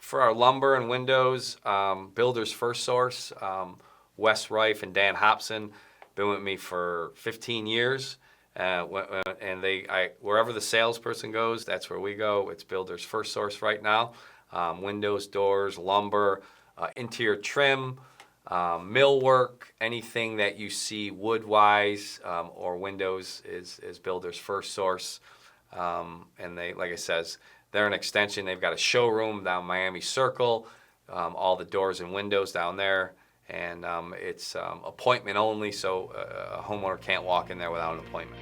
For our lumber and windows, Builders First Source, Wes Rife and Dan Hobson, been with me for 15 years. And wherever the salesperson goes, that's where we go. It's Builders First Source right now. Windows, doors, lumber, interior trim, millwork, anything that you see wood-wise or windows is Builders First Source. And they, like I says, they're an extension. They've got a showroom down Miami Circle, all the doors and windows down there. And it's appointment only, so a homeowner can't walk in there without an appointment.